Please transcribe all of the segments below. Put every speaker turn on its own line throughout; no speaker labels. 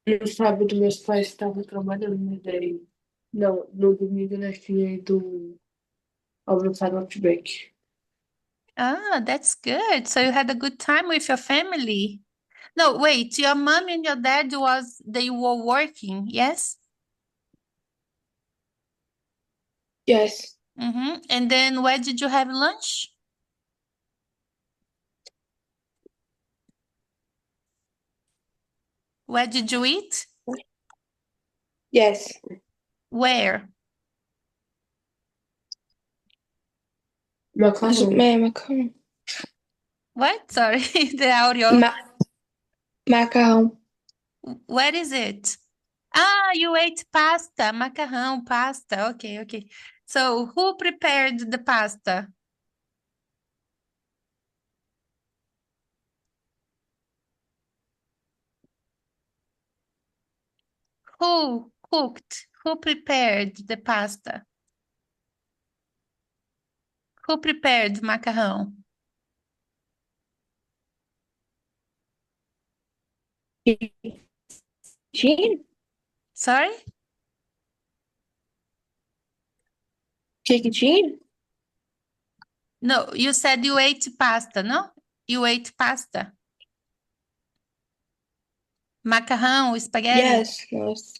No sábado, meus pais estavam trabalhando, daí. Não, no domingo nós tínhamos ido almoçar no Outback.
Ah, that's good. So you had a good time with your family. No, wait, your mom and your dad they were working, yes?
Yes.
Mm-hmm. And then where did you have lunch? Where did you eat?
Yes.
Where?
Macarrão. Macarrão.
What? Sorry, the audio.
Macarrão.
Where is it? Ah, you ate pasta, macarrão, pasta. Okay, okay. So who prepared the pasta? Who cooked? Who prepared the pasta? Who prepared macarrão?
Tinha?
Sorry?
Que tinha?
No, you said you ate pasta, no? You ate pasta. Macarrão, spaghetti.
Yes.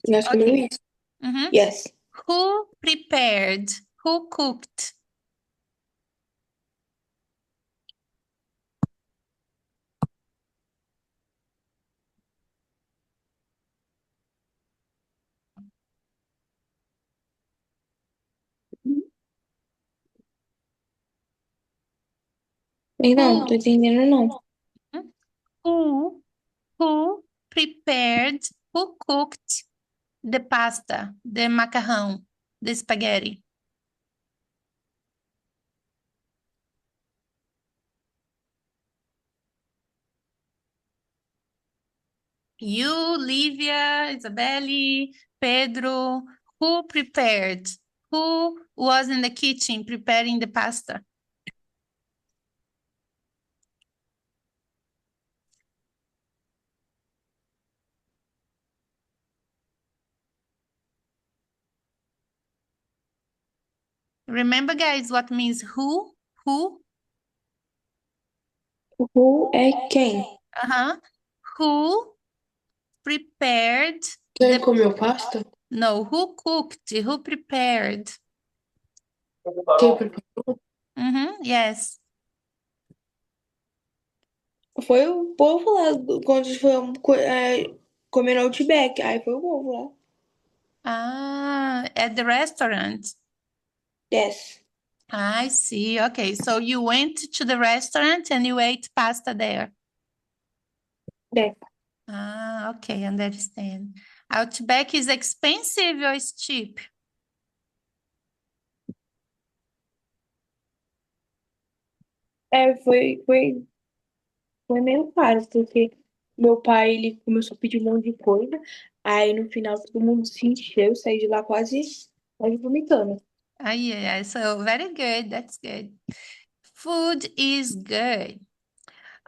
Nós
Okay.
comemos isso.
Mhm.
Yes.
Who prepared? Who cooked?
E não, tô
Who?
entendendo não.
Who? Who prepared? Who cooked the pasta, the macarrão, the spaghetti? You, Lívia, Isabelle, Pedro. Who prepared? Who was in the kitchen preparing the pasta? Remember, guys, what means who? Who?
Who é quem?
Uh-huh. Who prepared
Quem
the...
comeu pasta?
No, who cooked? Who prepared?
Quem preparou?
Mm-hmm, yes.
Foi o povo lá quando eles foram comer no Outback. Aí foi o povo lá.
Ah, at the restaurant.
Yes.
I see. Okay, so you went to the restaurant and you ate pasta there.
É.
Ah, okay, understand. Outback is expensive or is cheap?
Foi meio caro, porque meu pai ele começou a pedir um monte de coisa. Aí no final todo mundo se encheu, saiu de lá quase vomitando.
Ah, yeah, so very good. That's good. Food is good.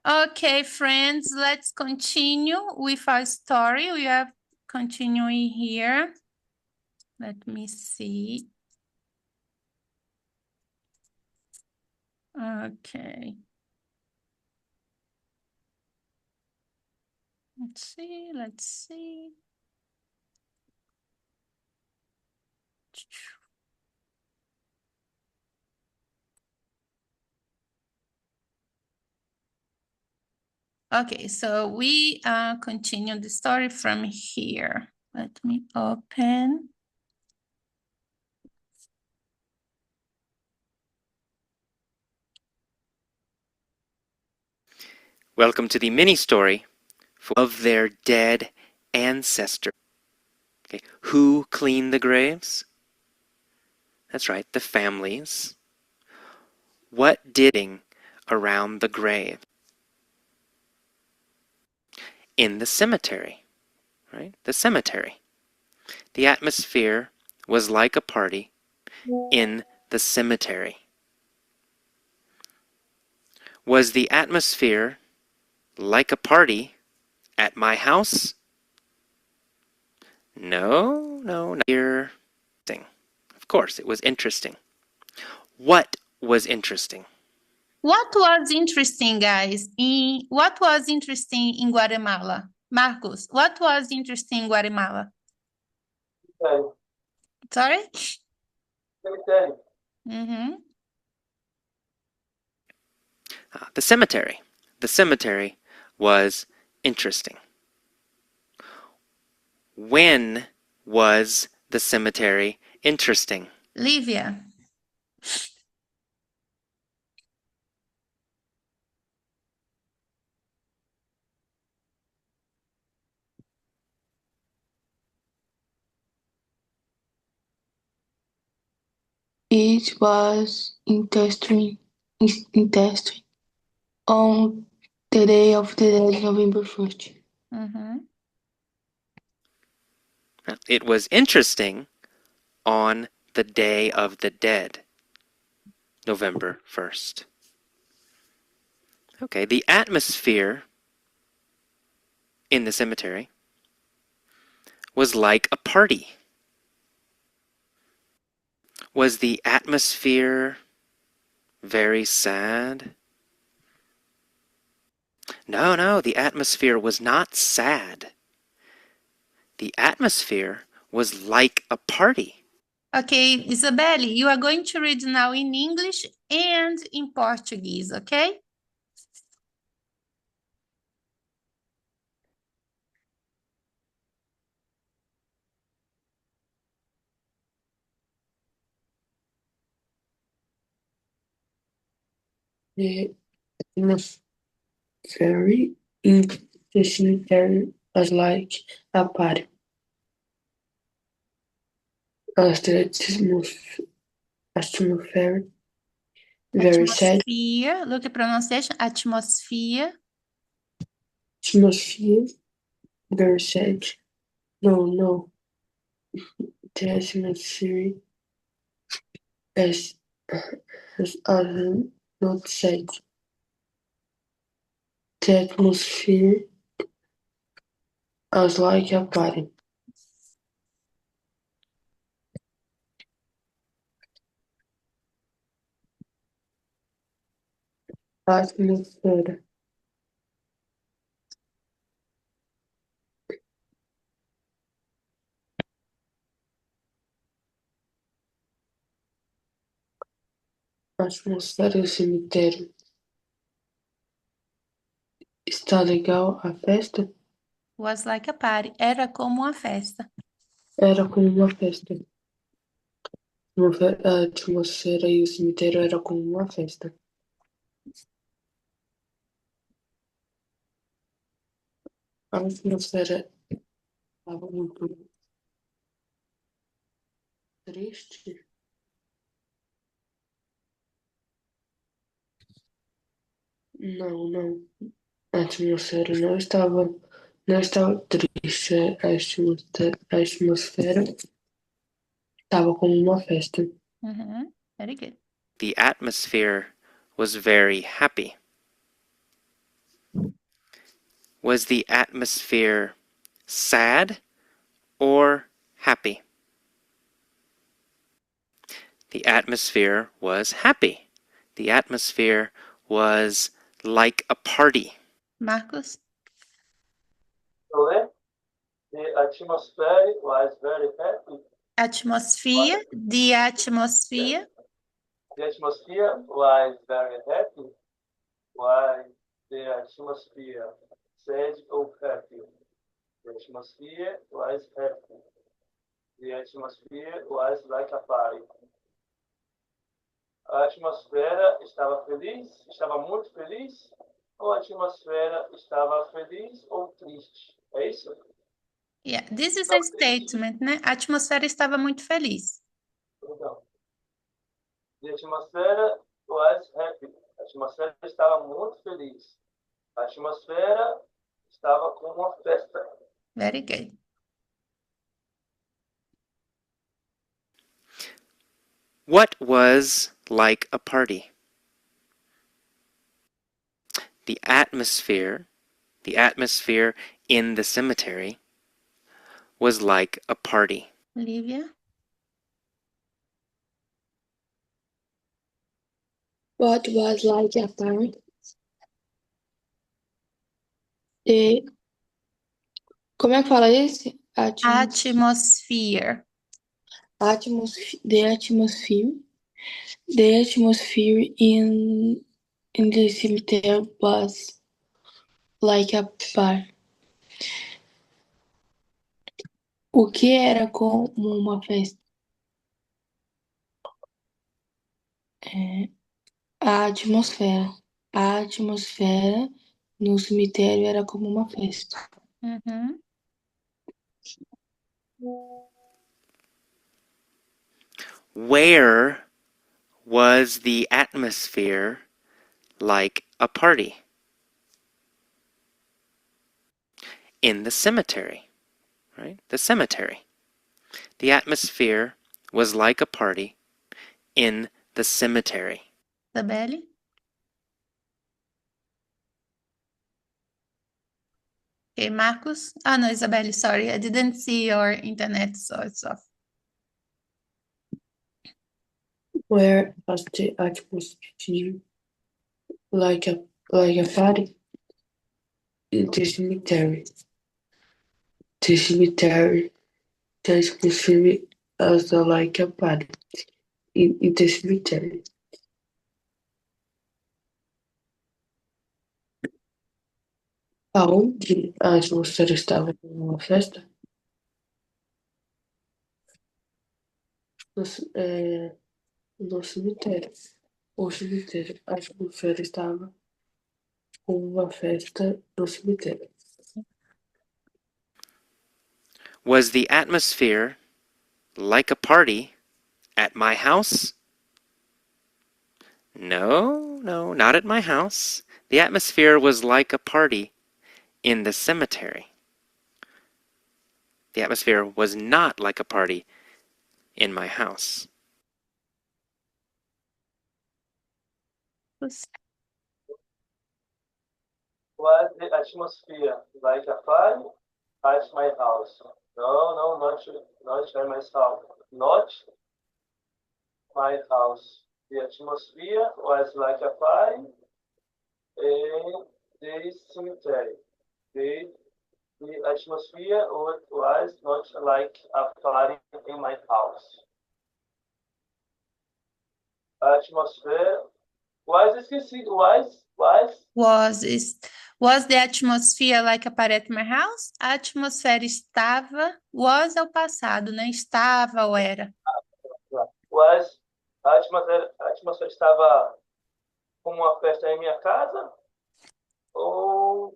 Okay, friends, let's continue with our story. We are continuing here. Let me see. Okay. Let's see. Okay, so we continue the story from here. Let me open.
Welcome to the mini story of their dead ancestor. Okay. Who cleaned the graves? That's right, the families. What did around the grave? In the cemetery, right? The cemetery. The atmosphere was like a party in the cemetery. Was the atmosphere like a party at my house? No, no, no. Interesting. Of course, it was interesting. What was interesting?
What was interesting, guys? What was interesting in Guatemala? Marcos, what was interesting in Guatemala? Sorry? Mm-hmm.
The cemetery. The cemetery was interesting. When was the cemetery interesting?
Lívia.
It was interesting on the day of the dead, November 1st.
Mm-hmm.
It was interesting on the Day of the Dead, November 1st. Okay, the atmosphere in the cemetery was like a party. Was the atmosphere very sad? No, no, the atmosphere was not sad. The atmosphere was like a party.
Okay, Isabelle, you are going to read now in English and in Portuguese, okay?
The atmosphere in the cemetery was like a party. As the atmosphere very sad.
Atmosphere, look at pronunciation, atmosphere.
Atmosphere very sad. No. The atmosphere is not sad. The atmosphere was like a party. Atmosphere. Atmosfera do cemitério. Está legal a festa?
Was like a party. Era como uma festa.
Era como uma festa. A atmosfera e o cemitério era como uma festa. A atmosfera estava muito triste. Não. A atmosfera não estava triste. A atmosfera estava como uma festa.
Mm-hmm. Very good.
The atmosphere was very happy. Was the atmosphere sad or happy? The atmosphere was happy. The atmosphere was like a party.
Marcos?
The atmosphere was very happy.
Atmosphere, the atmosphere.
The atmosphere was very happy. Why the atmosphere sad or happy? The atmosphere was happy. The atmosphere was like a party. A atmosfera estava feliz, estava muito feliz, ou a atmosfera estava feliz ou triste? É isso?
Yeah, this is a statement, né? A atmosfera estava muito feliz.
Então, the atmosphere was happy. A atmosfera estava muito feliz. A atmosfera estava com uma festa.
Very good.
What was like a party? The atmosphere in the cemetery was like a party.
Olivia?
What was like a party? Como é que fala esse?
Atmosphere.
The atmosphere. The atmosphere in the cemetery was like a party. O que era como uma festa? A atmosfera. A atmosfera no cemitério era como uma festa.
Uhum.
Where was the atmosphere like a party? In the cemetery, right? The cemetery. The atmosphere was like a party in the cemetery.
Isabelle? Okay, Marcos? No, Isabelle, sorry. I didn't see your internet, so it's off.
Where was the atmosphere like a party? In the cemetery. The cemetery. The atmosphere was like a party. In the cemetery. Aonde a atmosfera estava como uma festa? No cemitério. O cemitério. A atmosfera estava como uma festa no cemitério.
Was the atmosphere like a party at my house? No, not at my house. The atmosphere was like a party in the cemetery. The atmosphere was not like a party in my house.
Was the atmosphere like a party at my house? No, not at my house. Not my house. The atmosphere was like a party in the cemetery. The atmosphere was not like a party in my house. Atmosphere was esquecido.
Was the atmosphere like a party at my house? A atmosfera estava, was é o passado, né? Estava ou era?
Was a atmosfera estava como uma festa em minha casa? Ou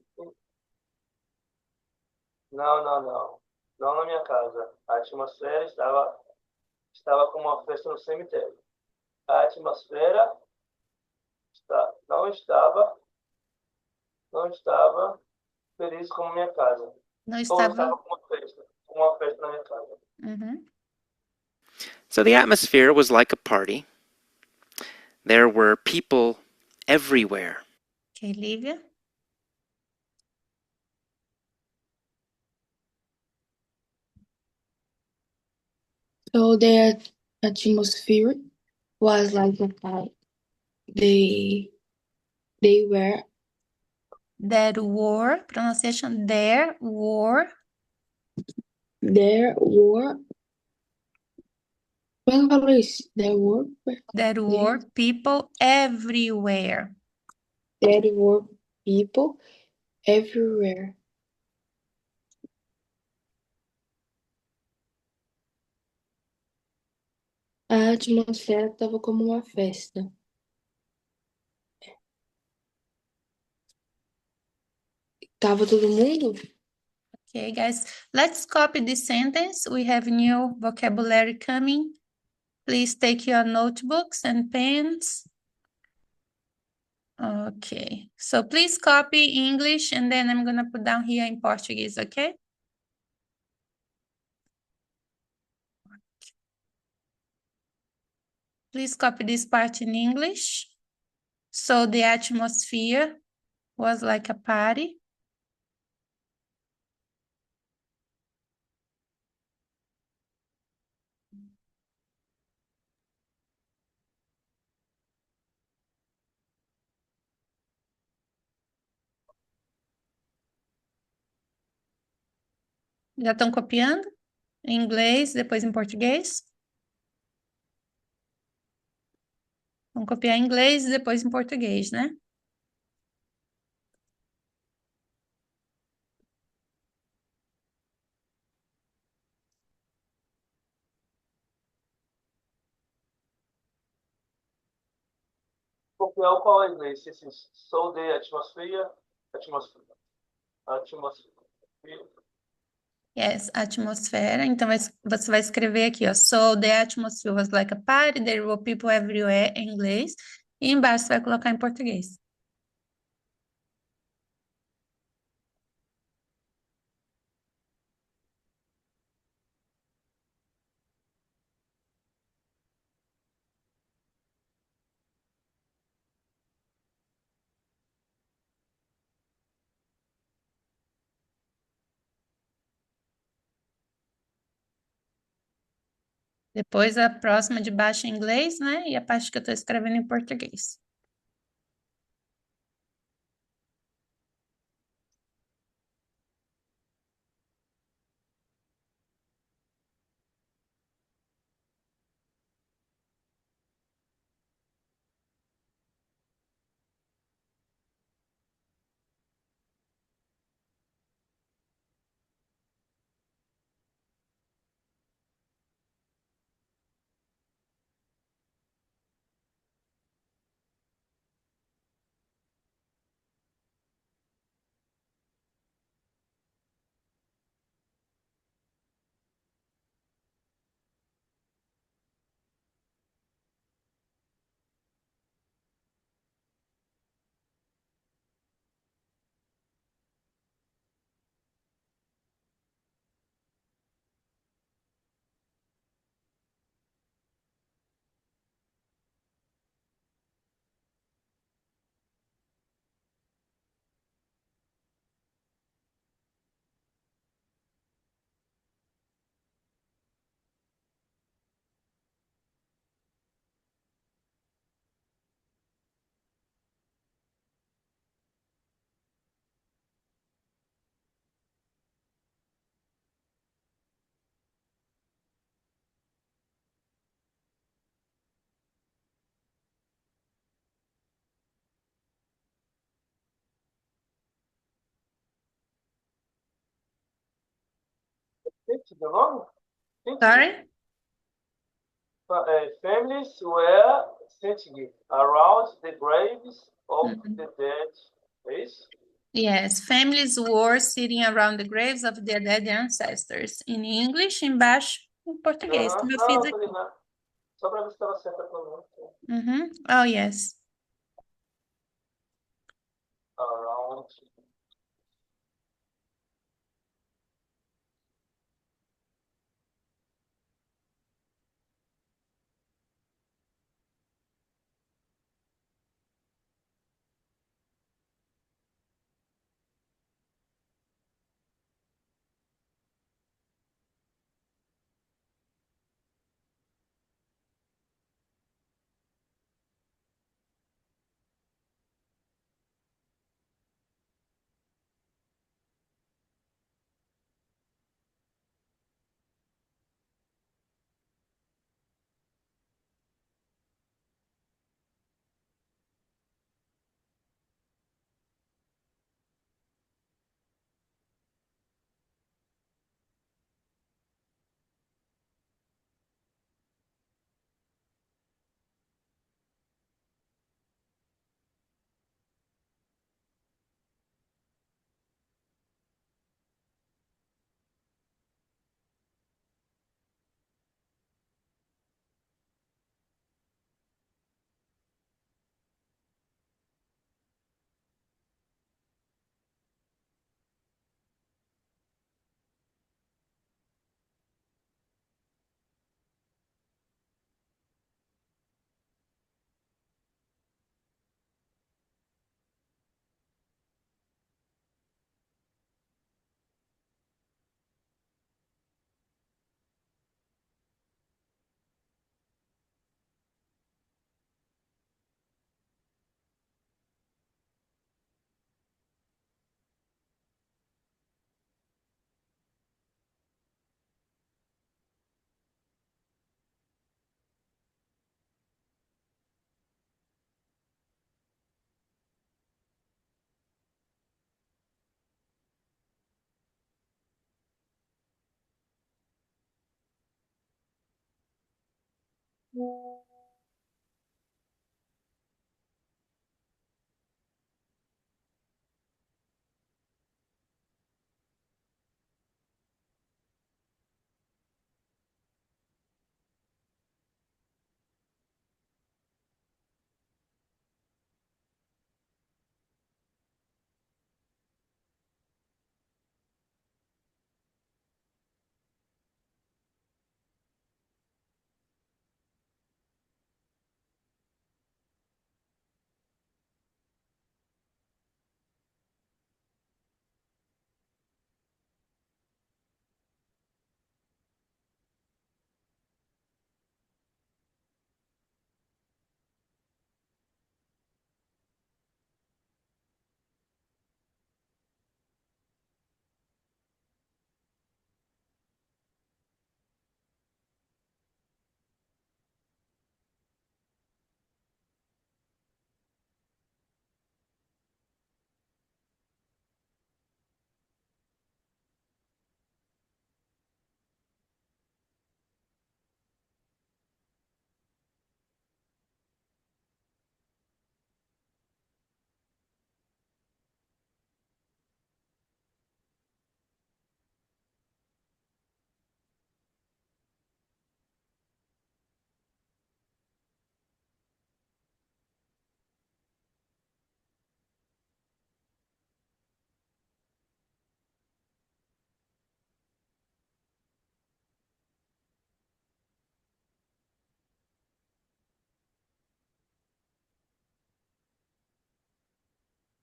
não na minha casa. A atmosfera estava como uma festa no cemitério. A atmosfera não estava feliz como minha casa.
Não
Ou
estava.
estava com uma festa na minha casa.
Uhum.
So the atmosphere was like a party. There were people everywhere.
Ok, Lívia?
So the atmosphere was like a party. They were.
There were, pronunciation, there were.
Como falou isso? There
were people everywhere.
There were people everywhere. A atmosfera estava como uma festa. Tava todo mundo?
Okay, guys, let's copy this sentence. We have new vocabulary coming. Please take your notebooks and pens. Okay, so please copy English and then I'm gonna put down here in Portuguese, okay? Please copy this part in English. So the atmosphere was like a party. Já estão copiando? Em inglês, depois em português? Vamos copiar em inglês e depois em português, né?
Copiar o qual é inglês? Assim, so the atmosphere, atmosphere, atmosphere.
Yes, atmosfera. Então você vai escrever aqui, ó. So the atmosphere was like a party, there were people everywhere em inglês. E embaixo você vai colocar em português. Depois a próxima de baixo em inglês, né? E a parte que eu estou escrevendo em português.
Gente, meu nome? Gente,
Sorry?
families were sitting around the graves of the dead. É isso?
Yes, families were sitting around the graves of their dead ancestors. In English, embaixo em português,
Aham.
como eu
Não,
fiz
eu falei
aqui.
nada. Só para ver se estava certa a pronúncia.
Uhum. Oh, yes.
Around.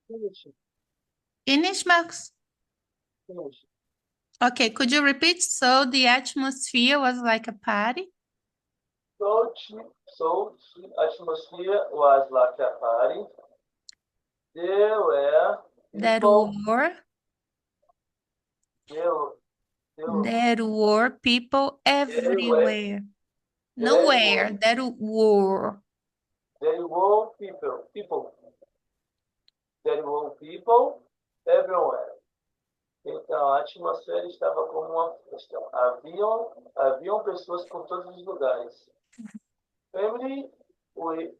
Finish.
Finish, Marcos?
Finish.
Okay, could you repeat? So the atmosphere was like a party.
So the atmosphere was like a party. There were
There
people.
were
There, there,
there were people
there were
everywhere.
there were
Nowhere. There were.
there were people. There were people everywhere. Então, a atmosfera estava como uma festa. Haviam pessoas por todos os lugares. Family we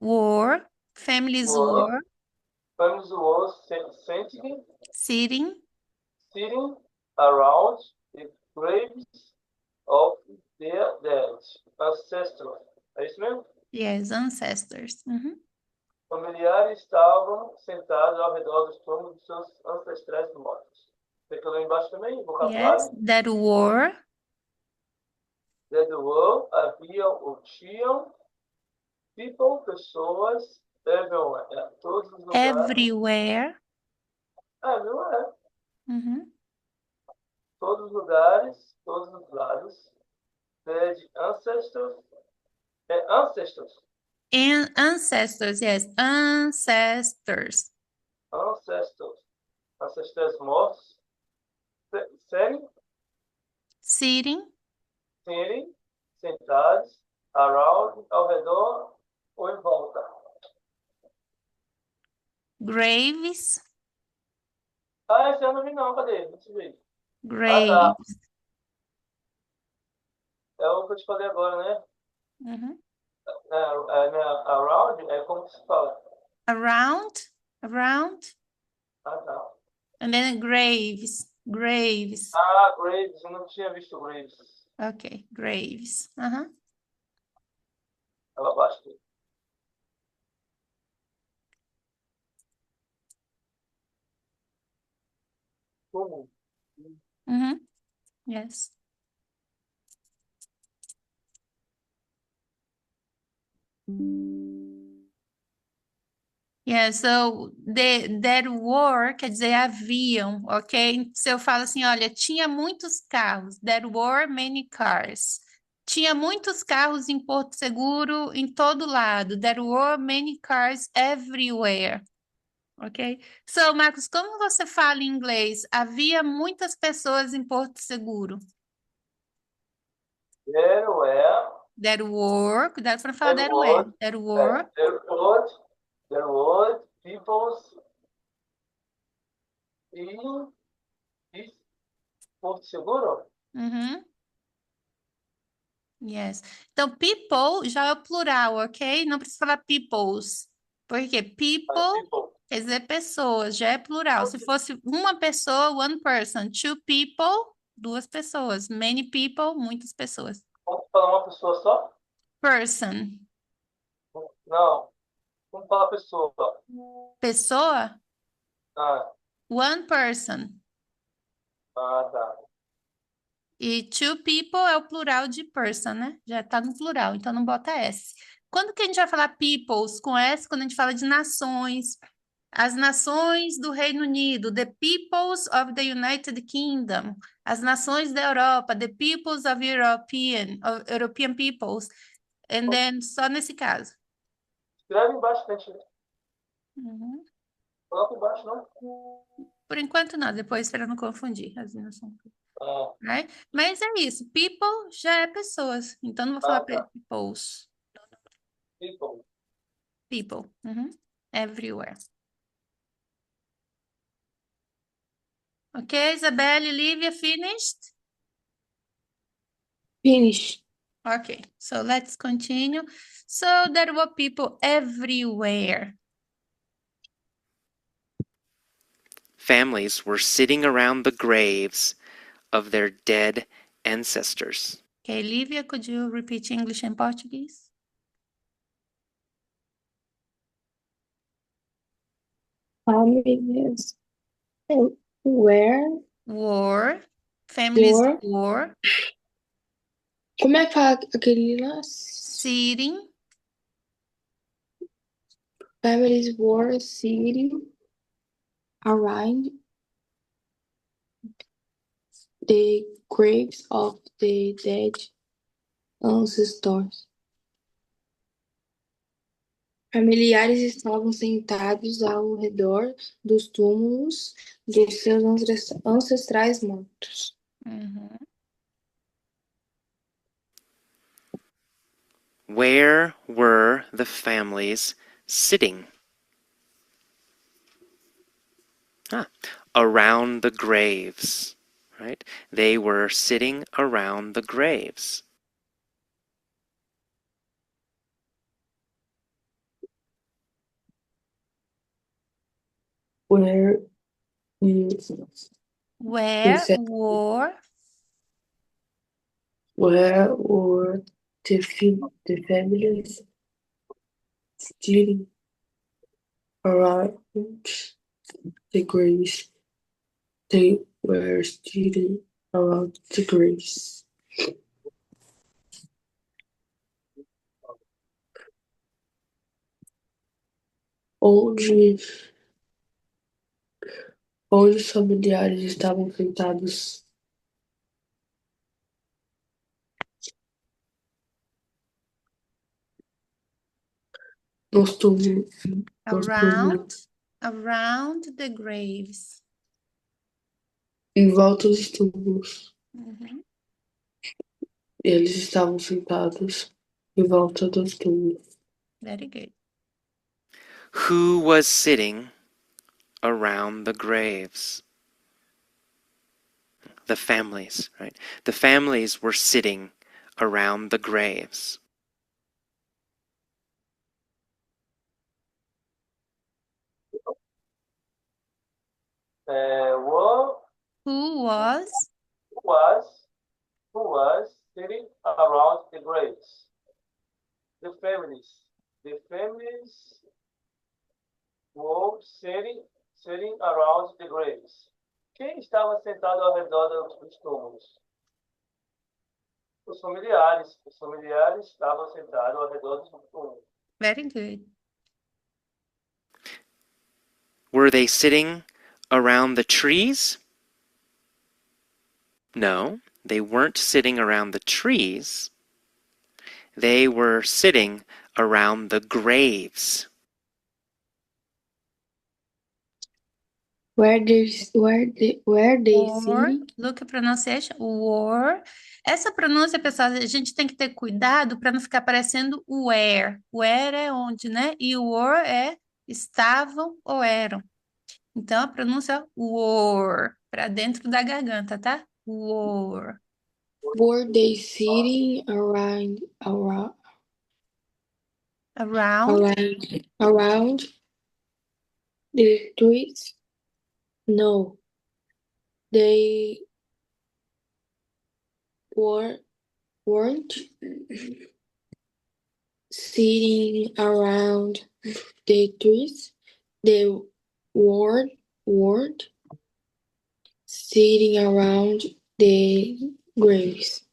Were. Families
were
were
families were
sitting.
sitting around the graves of their dead ancestors. É isso mesmo?
Yes, ancestors. Uhum.
Familiares estavam sentados ao redor dos túmulos dos seus ancestrais mortos. Tem que ler embaixo também,
Yes,
vocabulário.
there were
There were, haviam ou tinham people, pessoas, everywhere, todos os lugares.
everywhere.
Everywhere,
Uhum.
todos os lugares, todos os lados. Dead ancestors, ancestors,
And ancestors, yes, ancestors.
ancestors, ancestrais mortos, sitting,
Sitting,
sitting, sentados, around, ao redor ou em volta.
graves,
Ah, esse eu não vi não, cadê? Deixa eu ver.
graves.
É o que eu te falei agora, né?
Uhum.
Around é como que se fala.
Around,
Ah, tá.
and then graves, graves.
Ah, Graves, eu não tinha visto Graves.
Okay, graves. Uh-huh.
Ela abaixo aqui. Túmulo.
Mm-hmm. Yes. Yeah, so there were, quer dizer, haviam, ok? Se eu falo assim, olha, tinha muitos carros, there were many cars. Tinha muitos carros em Porto Seguro, em todo lado. There were many cars everywhere. Ok? So, Marcos, como você fala em inglês? Havia muitas pessoas em Porto Seguro.
There were,
There were, cuidado para não falar
there
there were.
was,
There were
there was people in this Porto Seguro?
Uhum. Yes. Então, people já é o plural, ok? Não precisa falar peoples. Porque people
People.
quer dizer pessoas, já é plural. Se fosse uma pessoa, one person. Two people, duas pessoas. Many people, muitas pessoas.
Vamos falar uma pessoa só?
Person.
Não. Vamos falar pessoa.
Pessoa,
Ah,
one person.
tá.
E two people é o plural de person, né? Já tá no plural, então não bota S. Quando que a gente vai falar peoples com S? Quando a gente fala de nações. As nações do Reino Unido, the peoples of the United Kingdom. As nações da Europa, the peoples of European peoples. And then, só nesse caso.
Escreve embaixo, gente.
Uhum.
Coloca embaixo, não?
Por enquanto não, depois para não confundir as nações.
Ah,
Right? Mas é isso, people já é pessoas, então não vou falar
tá.
peoples.
People.
People, uhum. Everywhere. Ok, Isabelle, Lívia, finished?
Finish.
Okay, so let's continue. So there were people everywhere.
Families were sitting around the graves of their dead ancestors.
Okay, Lívia, could you repeat English and Portuguese?
Families were.
Were. Families
Were.
were
Como é que fala aquele lá?
sitting
Families were sitting around the graves of the dead ancestors. Familiares estavam sentados ao redor dos túmulos dos seus ancestrais mortos.
Uhum.
Where were the families sitting? Around the graves, right? They were sitting around the graves.
Where is
Where
it?
were
Where were the families sitting around the graves? They were sitting around the graves. Onde os familiares estavam sentados nos túmulos,
around the graves.
em volta dos túmulos.
Uhum.
Eles estavam sentados em volta dos túmulos.
Very good.
Who was sitting around the graves? The families, right? The families were sitting around the graves.
Who
Who was
was who was sitting around the graves? The families. The families were sitting around the graves. Quem estava sentado ao redor dos túmulos? Os familiares. Os familiares estavam sentados ao redor dos túmulos.
very good.
Were they sitting around the trees? No, they weren't sitting around the trees. They were sitting around the graves.
Where they
Or,
sitting?
look at pronunciation. Or. Essa pronúncia, pessoal, a gente tem que ter cuidado para não ficar parecendo where. Where é onde, né? E were é estavam ou eram. Então, a pronúncia é were, para dentro da garganta, tá? Were.
Were they sitting
Around.
around the trees? No, they weren't sitting around the trees. They weren't sitting around the graves.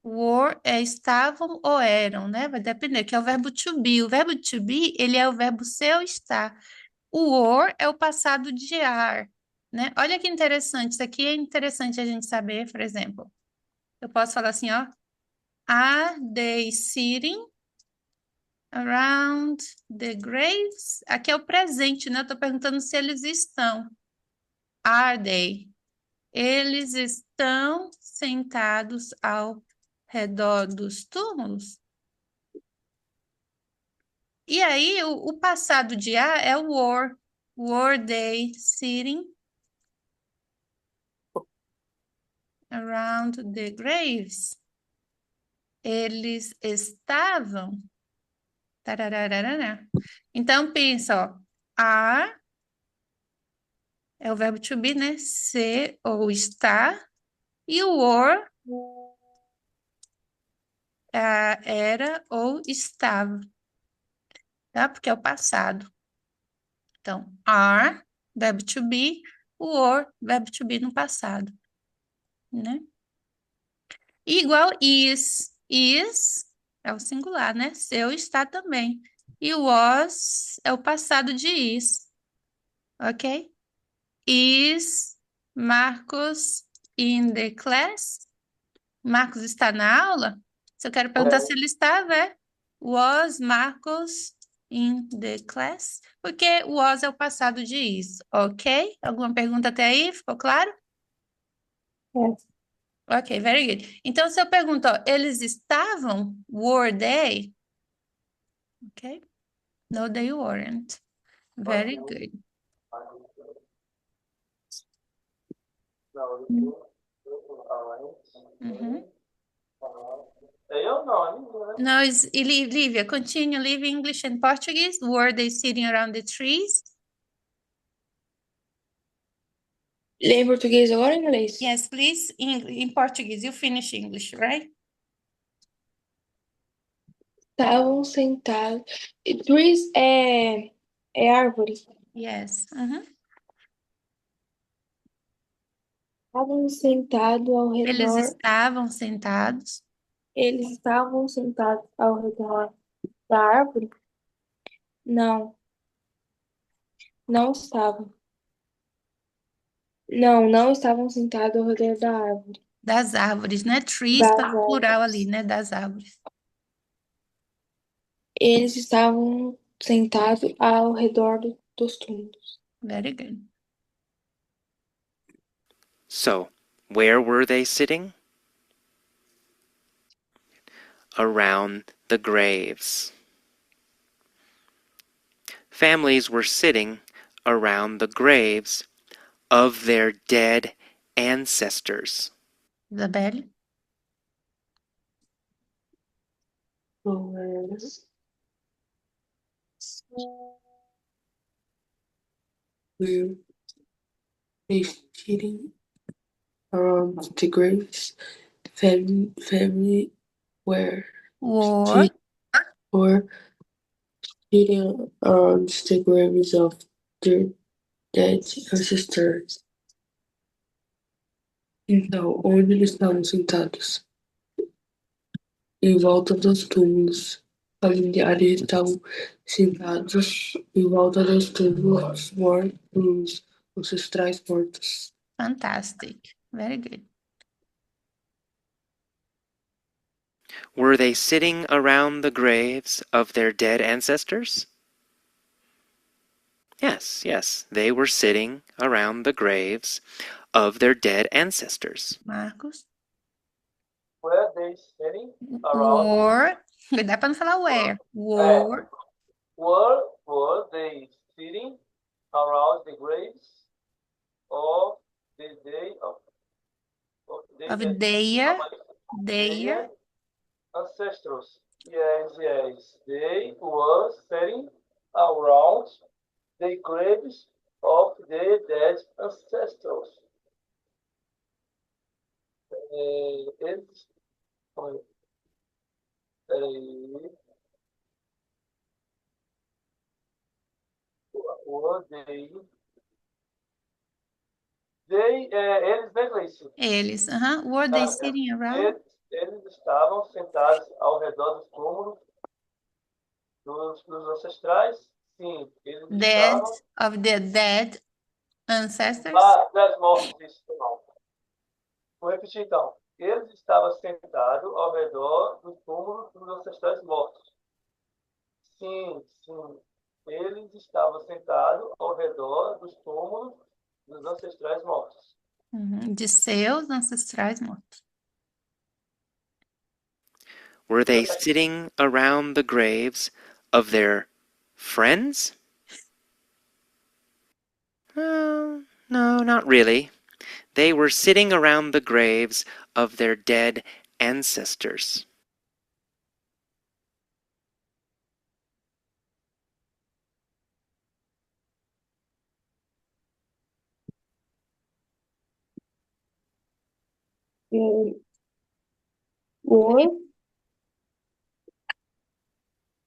Were é estavam ou eram, né? Vai depender, que é o verbo to be. O verbo to be, ele é o verbo ser ou estar. O were é o passado de are, né? Olha que interessante, isso aqui é interessante a gente saber, por exemplo. Eu posso falar assim, ó. Are they sitting around the graves? Aqui é o presente, né? Eu tô perguntando se eles estão. Are they? Eles estão sentados ao redor dos túmulos? E aí, o passado de are é o were. Were they sitting around the graves? Eles estavam. Tarararará. Então, pensa, ó. Are é o verbo to be, né? Ser ou estar. E o were era ou estava, tá? Porque é o passado. Então, are, verbo to be, were, verbo to be no passado, né? E igual is. Is é o singular, né? Seu está também. E was é o passado de is, ok? Is Marcos in the class? Marcos está na aula? Se eu quero perguntar se ele estava, é Was Marcos in the class? Porque was é o passado de is, ok? Alguma pergunta até aí? Ficou claro?
Yes.
Ok, very good. Então, se eu pergunto, ó, eles estavam? Were they? Ok. No, they weren't. Very good.
Não,
Uhum.
eu não, né?
Now, Lívia, continue, leave English and Portuguese. Were they sitting around the trees?
Lê em português agora ou em inglês?
Yes, please. In Portuguese, you finish English, right?
Estavam sentados. Trees é árvore.
Yes. Uhum.
Estavam sentados ao
Eles
redor.
estavam sentados.
Eles estavam sentados ao redor da árvore? Não, não estavam. Não, não estavam sentados ao redor da árvore.
Das árvores, né? Trees
Das
tá no plural ali,
árvores.
né? Das árvores.
Eles estavam sentados ao redor dos túmulos.
Very good.
So, where were they sitting? Around the graves. Families were sitting around the graves of their dead ancestors.
Isabelle?
We're sitting around the graves. Family were
Were.
or sitting around the graves of their dead ancestors. Então, onde eles estavam sentados? Em volta dos túmulos. Familiares estavam sentados em volta dos túmulos mortos, ancestrais mortos.
Fantastic. Very good.
Were they sitting around the graves of their dead ancestors? Yes, yes, they were sitting around the graves of their dead ancestors.
Marcos?
Were they sitting around?
Were. Dá para não falar where. Were.
Were they sitting around the graves of the day of
Of
the
their
ancestors? Yes, yes. They were sitting around the graves of the dead ancestors. Eles. Peraí. Were they. Eles, né, Gleice?
Eles. Were they sitting around?
Eles estavam sentados ao redor dos túmulos dos ancestrais. Sim, eles
Dead
estavam.
of the dead ancestors?
Das mortes, isso não. Vou repetir então. Eles estavam sentados ao redor do túmulo dos ancestrais mortos. Sim, sim. Eles estavam sentados ao redor dos túmulos dos ancestrais mortos.
De seus ancestrais mortos.
Were they sitting around the graves of their friends? No, not really. They were sitting around the graves of their dead ancestors.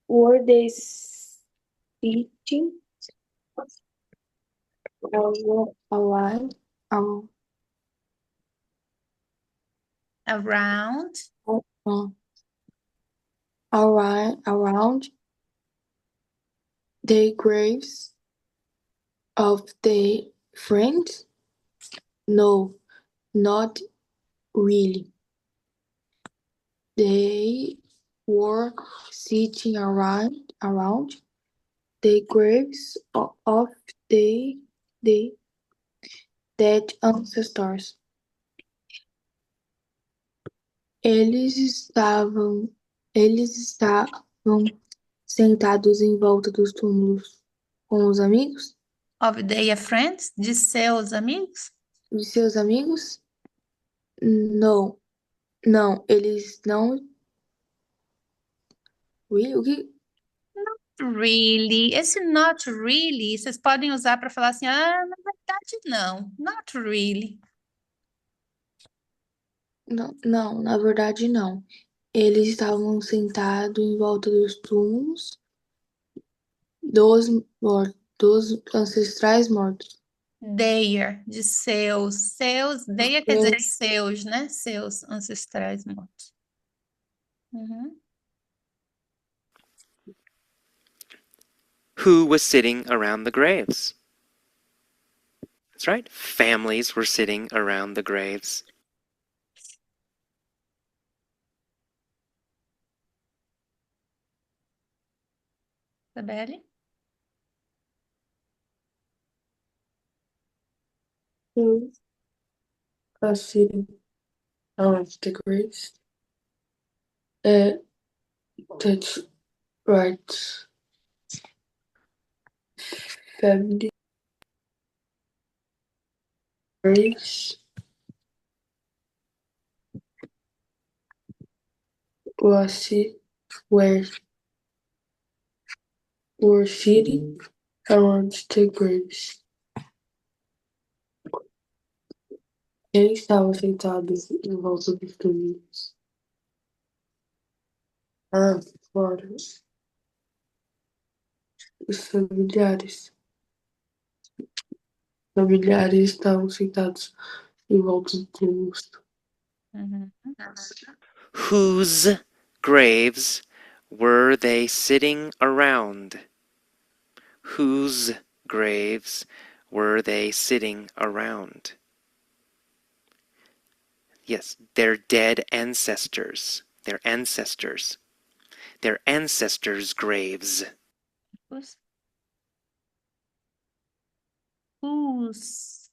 Were they sitting around
Around
around the graves of the friends? No, not really. They were sitting around the graves of the dead ancestors. Eles estavam sentados em volta dos túmulos com os amigos
Of their friends, de seus amigos?
de seus amigos? Não, eles não. Really? O que?
Really. Esse not really, vocês podem usar para falar assim, ah, na verdade não. Not really.
Não, na verdade não. Eles estavam sentados em volta dos túmulos dos ancestrais mortos.
Their, de seus. Seus, their quer dizer seus, né? Seus ancestrais mortos. Uhum.
Who was sitting around the graves? That's right. Families were sitting around the graves.
Isabelle?
Who are sitting around the graves? That's right. Family graves were were sitting around the graves. Ele estava sentado em volta dos túmulos. Fora. Os familiares estavam sentados em volta dos túmulos.
Uhum.
Whose graves were they sitting around? Whose graves were they sitting around? Yes, their dead ancestors. Their ancestors. Their ancestors' graves.
Whose? Whose?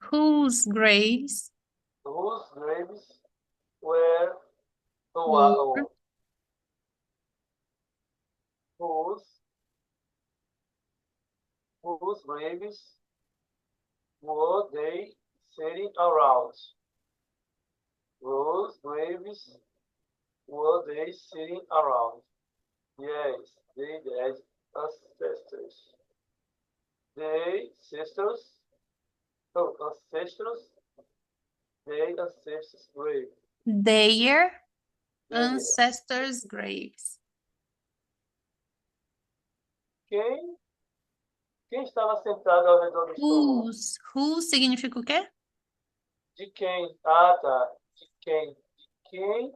Whose graves
Whose graves were
were
whose graves were they sitting around? Whose graves were they sitting around? Yes, they dead ancestors. They sisters, ancestors, they ancestors grave.
their ancestors' graves.
Quem estava sentado ao redor dos túmulos?
Whose significa o quê?
De quem? Ah, tá. De quem? De quem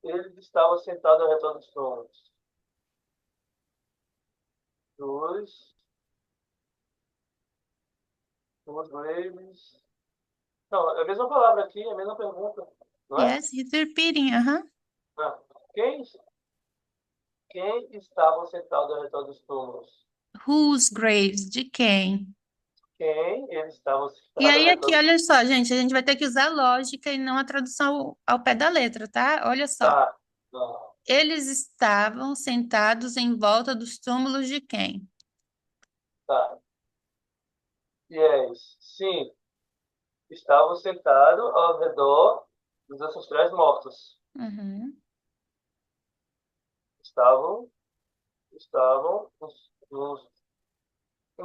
eles estavam sentados ao redor dos túmulos? Dos graves. Não, é a mesma palavra aqui, é a mesma pergunta, não é?
Yes, he's repeating.
Ah, quem estavam sentados ao redor dos túmulos?
Whose graves? De quem?
Quem eles estavam
E
sentados ao
aí
redor
aqui, olha só, gente, a gente vai ter que usar lógica e não a tradução ao pé da letra, tá? Olha só.
Ah, não.
Eles estavam sentados em volta dos túmulos de quem?
Tá. Yes. Sim. Estavam sentados ao redor dos ancestrais mortos.
Uhum.
Estavam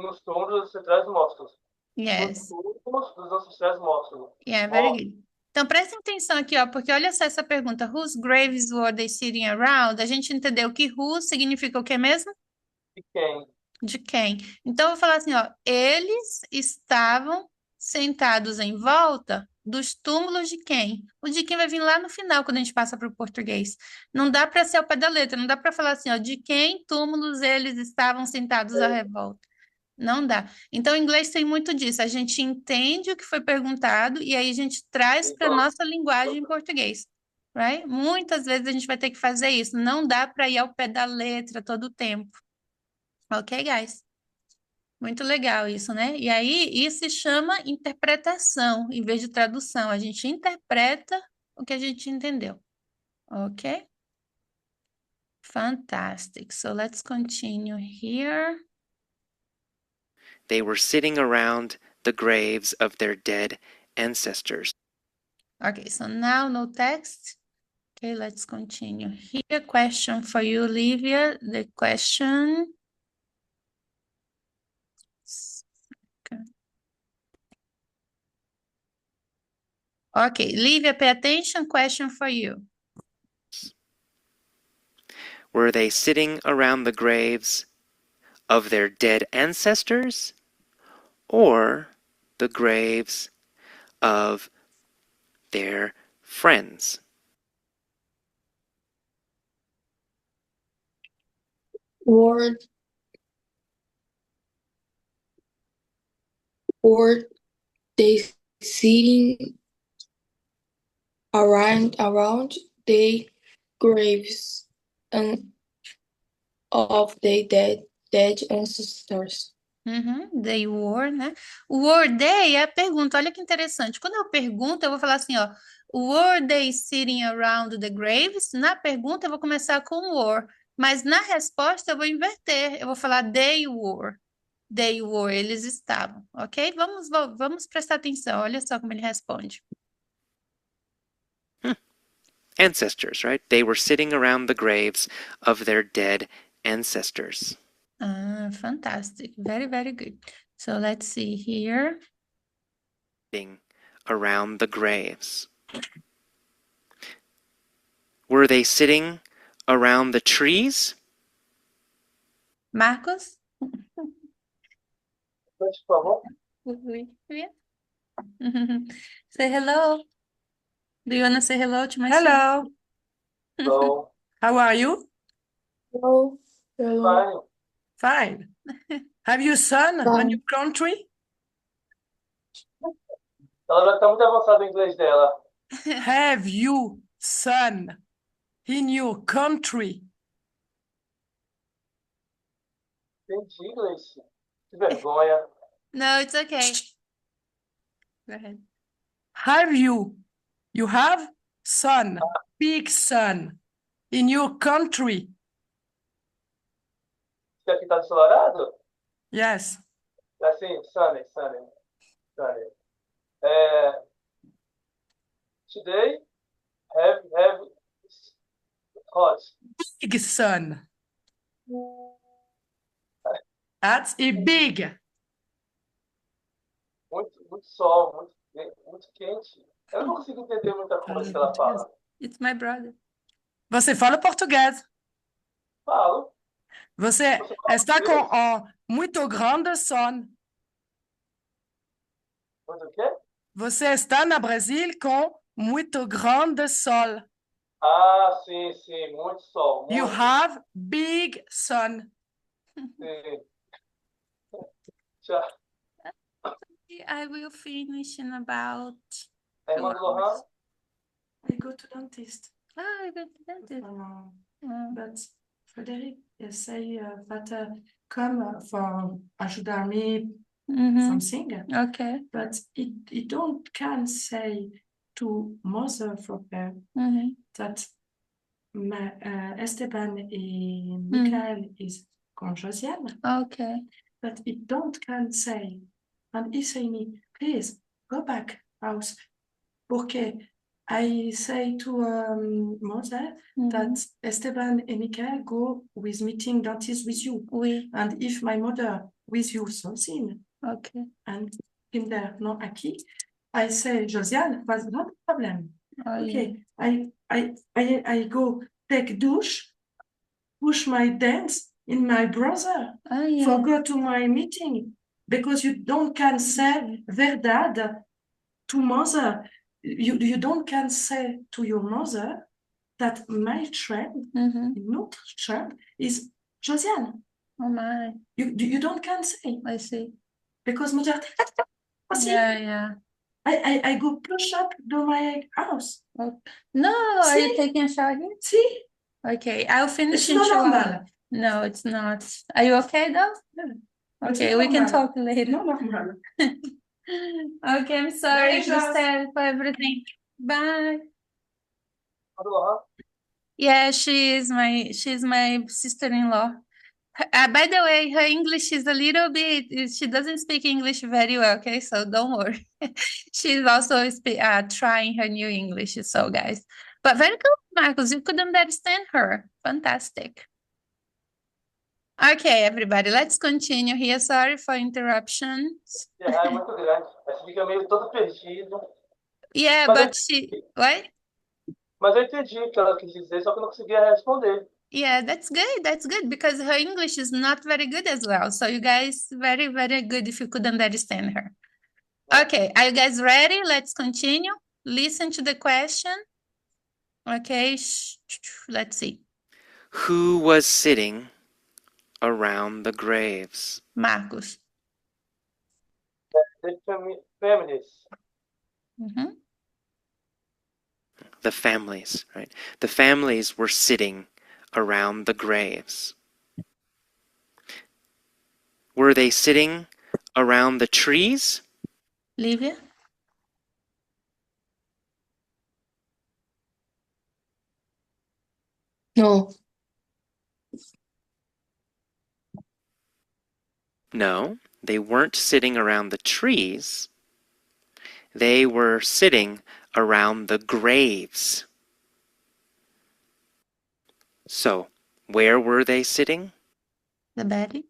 nos túmulos dos ancestrais mortos.
Yes.
Nos túmulos dos ancestrais mortos.
Yeah, very good. Então, prestem atenção aqui, ó, porque olha só essa pergunta. Whose graves were they sitting around? A gente entendeu que who significa o que mesmo?
De quem?
De quem? Então, eu vou falar assim, ó. Eles estavam sentados em volta Dos túmulos de quem? O de quem vai vir lá no final, quando a gente passa para o português. Não dá para ser ao pé da letra, não dá para falar assim, ó, de quem túmulos eles estavam sentados à revolta. Não dá. Então, o inglês tem muito disso. A gente entende o que foi perguntado e aí a gente traz para a
Então,
nossa linguagem em português. Right? Muitas vezes a gente vai ter que fazer isso. Não dá para ir ao pé da letra todo o tempo. Ok, guys? Muito legal isso, né? E aí, isso se chama interpretação, em vez de tradução. A gente interpreta o que a gente entendeu. Ok? Fantastic. So let's continue here.
They were sitting around the graves of their dead ancestors.
Okay, so now no text. Okay, let's continue here. Question for you, Livia. The question. Okay, Livia, pay attention. Question for you.
Were they sitting around the graves of their dead ancestors or the graves of their friends?
Were were they sitting around the graves of the dead ancestors?
They were, né? O were they é a pergunta. Olha que interessante. Quando eu pergunto, eu vou falar assim, ó. Were they sitting around the graves? Na pergunta, eu vou começar com were. Mas na resposta, eu vou inverter. Eu vou falar they were. They were, eles estavam, ok? Vamos prestar atenção. Olha só como ele responde.
Ancestors, right? They were sitting around the graves of their dead ancestors.
Ah, fantastic. Very, very good. So let's see here.
Sitting around the graves. Were they sitting around the trees?
Marcos?
por favor.
Say hello. Do you want to say hello to my
Hello,
So,
how are you?
Hello. Hello.
fine.
Fine. Have you sun on
Fine.
your country?
Ela vai estar muito avançada o inglês dela.
Have you sun in your country?
Entendi inglês. Que vergonha.
No, it's okay. Go ahead.
Have you have sun, big sun in your country?
Você aqui tá ensolarado?
Yes.
É assim, sunny. É, today, have hot.
Big sun. That's a big.
Muito sol, muito quente. Eu não consigo entender muita coisa que ela fala.
It's my brother.
Você fala português.
Falo.
Você
Você fala
está com
português?
muito grande sol.
Muito o quê?
Você está no Brasil com muito grande sol.
Ah, sim, muito sol.
You
Muito,
have big sun.
sim. Tchau.
I will finish in about
A irmã do Lohan?
I go to dentist.
I got that.
But Frederic say that come for ajudar-me something,
Okay.
but it don't can say to mother for her that Esteban e Michael is com Josiane,
Okay.
but it don't can say, and he say me, please go back house, porque I say to mother that Esteban and Michael go with meeting dentist with you,
Oui.
and if my mother with you something,
Okay.
and in there not aqui, I say Josiane was not problem. Okay, I go take douche, push my dance in my brother,
Oh, yeah.
for go to my meeting, because you don't can say verdade to mother, you don't can say to your mother that my friend,
Mhm.
notre friend, is Josiane.
Oh my,
You don't can say
I see.
because mother, assim,
Yeah.
I go push up to my house.
No, are you
See?
taking a shower here?
See,
Okay, I'll finish
it's
in
not
2 hours.
normal.
No, it's not. Are you okay though?
It's
Okay,
not
we can
normal.
talk later.
Not normal.
Okay, I'm sorry,
Beijos.
Giselle, for everything. Bye.
Aham.
Yeah, she's my sister-in-law. By the way, her English is a little bit, she doesn't speak English very well, okay? So don't worry. She's also trying her new English, so guys. But very good, Marcos. You could understand her. Fantastic. Okay, everybody, let's continue here. Sorry for interruptions.
É muito grande. Aí você fica meio todo perdido.
Yeah,
Mas
but what?
mas eu entendi o que ela quis dizer, só que eu não conseguia responder.
Yeah, that's good. That's good because her English is not very good as well. So you guys, very, very good if you could understand her. Okay, are you guys ready? Let's continue. Listen to the question. Okay, let's see.
Who was sitting around the graves?
Marcos.
The families.
Mhm.
The families, right? The families were sitting around the graves. Were they sitting around the trees?
Lívia?
No.
No, they weren't sitting around the trees. They were sitting around the graves. So, where were they sitting?
Isabelle?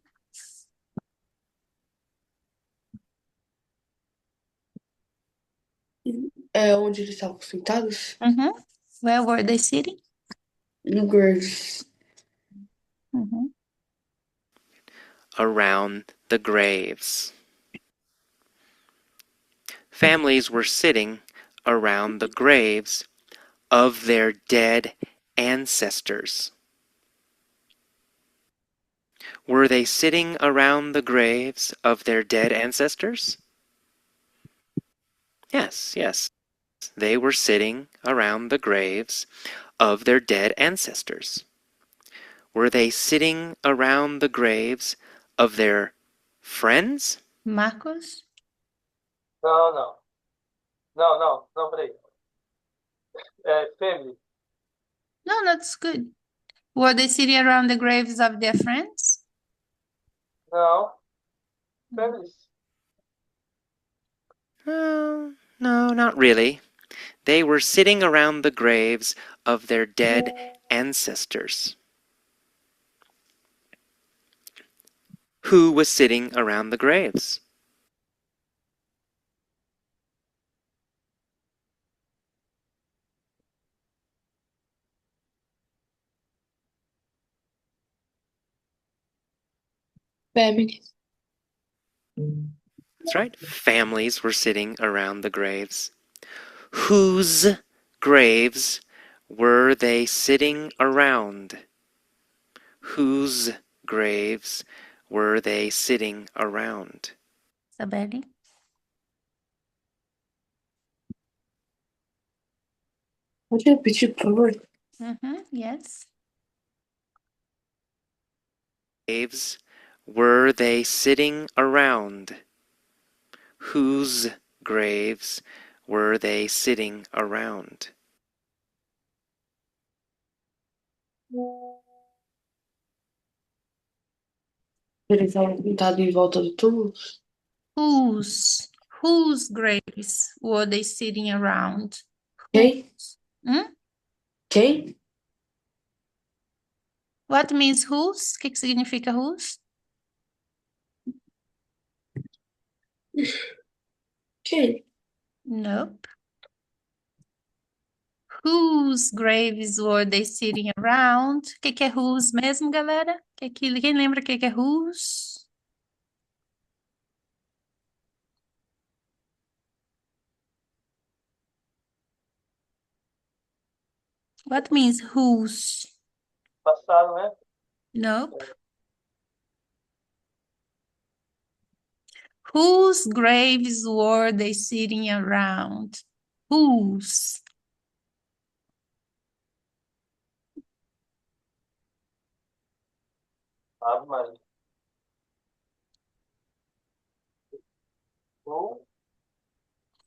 É onde eles estavam sentados?
Mhm. Where were they sitting?
No graves.
Mhm.
Around the graves. Families were sitting around the graves of their dead ancestors. Were they sitting around the graves of their dead ancestors? Yes. They were sitting around the graves of their dead ancestors. Were they sitting around the graves of their friends?
Marcos?
Não, peraí. Family.
No, that's good. Were they sitting around the graves of their friends?
Não. Families.
No, not really. They were sitting around the graves of their dead ancestors. Who was sitting around the graves?
Family.
That's right. Families were sitting around the graves. Whose graves were they sitting around? Whose graves were they sitting around?
Isabelle?
Pode repetir, por favor?
Yes.
Graves were they sitting around? Whose graves were they sitting around?
Eles estavam sentados em volta do túmulo?
Whose graves were they sitting around?
Quem?
Hum?
Quem?
What means whose? O que significa whose?
Quem?
Nope. Whose graves were they sitting around? O que é whose mesmo, galera? Quem lembra o que é whose? What means whose?
Passado, né?
Nope. Whose graves were they sitting around? Whose?
Ave Maria. Who?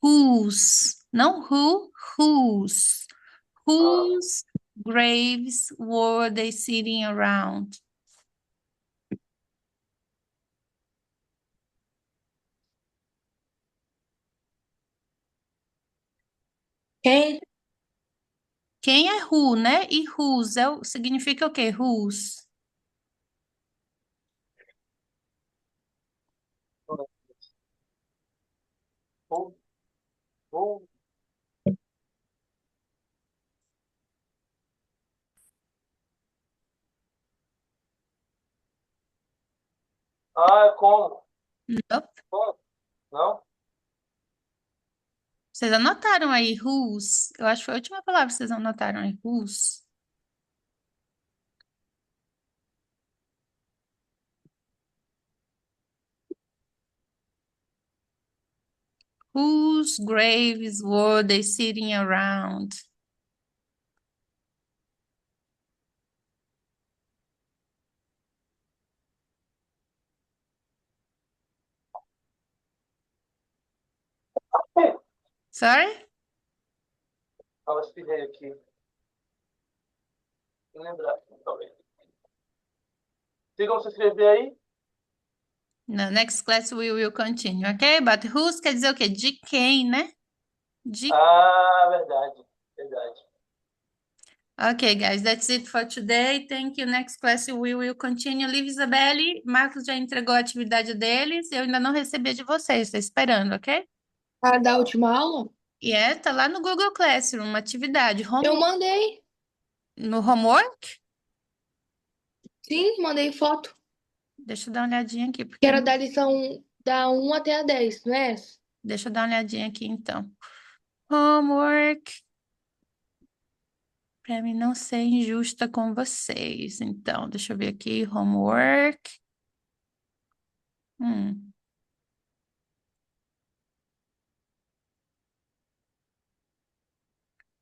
Whose? Não who, whose.
Ah,
Whose graves were they sitting around?
Quem?
Quem é who, né? E whose significa o quê? Whose.
who? Who? Ah, como?
Nope.
Como? Não?
Vocês anotaram aí whose? Eu acho que foi a última palavra que vocês anotaram aí. Whose. Whose graves were they sitting around? Sorry?
Eu espirrei aqui. Não lembrar. Talvez. Tem como se escrever aí?
No next class we will continue, okay? But whose quer dizer o quê? De quem, né? De...
Ah, verdade. Verdade.
Okay, guys, that's it for today. Thank you. Next class we will continue. Liv Isabelle, Marcos já entregou a atividade deles. Eu ainda não recebi a de vocês, estou esperando, ok?
A da última aula?
E é, tá lá no Google Classroom, uma atividade.
Eu mandei.
No homework?
Sim, mandei foto.
Deixa eu dar uma olhadinha aqui,
Que
porque
era da lição da 1 até a 10, não é?
deixa eu dar uma olhadinha aqui então. Homework. Para mim não ser injusta com vocês. Então, deixa eu ver aqui. Homework. Hum.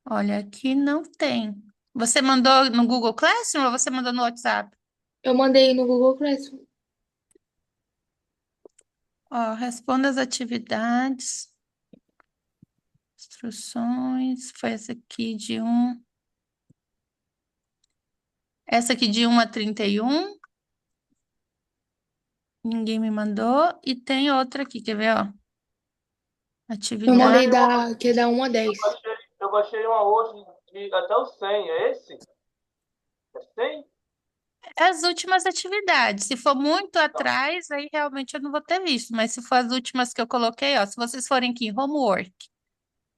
Olha, aqui não tem. Você mandou no Google Classroom ou você mandou no WhatsApp?
Eu mandei no Google Classroom.
Ó, responda as atividades. Instruções. Foi essa aqui de 1. Essa aqui de 1 a 31. Ninguém me mandou. E tem outra aqui, quer ver, ó?
Eu
Atividade.
mandei que é da 1 a 10.
Eu baixei uma hoje de até o 100. É esse? É 100?
As últimas atividades. Se for muito atrás, aí realmente eu não vou ter visto. Mas se for as últimas que eu coloquei, ó, se vocês forem aqui, homework,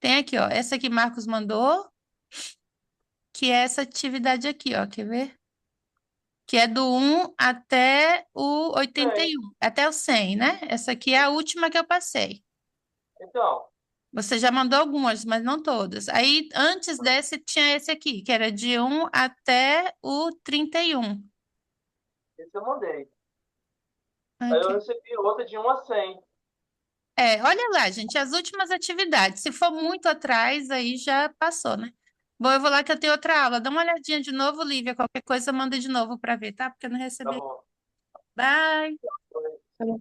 tem aqui, ó, essa que Marcos mandou, que é essa atividade aqui, ó, quer ver? Que é do 1 até o 81, até o 100, né? Essa aqui é a última que eu passei.
Então,
Você já mandou algumas, mas não todas. Aí, antes desse, tinha esse aqui, que era de 1 até o 31.
esse eu mandei. Aí eu
Ok.
recebi outra de 1 a 100.
É, olha lá, gente, as últimas atividades. Se for muito atrás, aí já passou, né? Bom, eu vou lá que eu tenho outra aula. Dá uma olhadinha de novo, Lívia. Qualquer coisa, manda de novo para ver, tá? Porque eu não
Tá
recebi.
bom.
Bye!
Tá bom.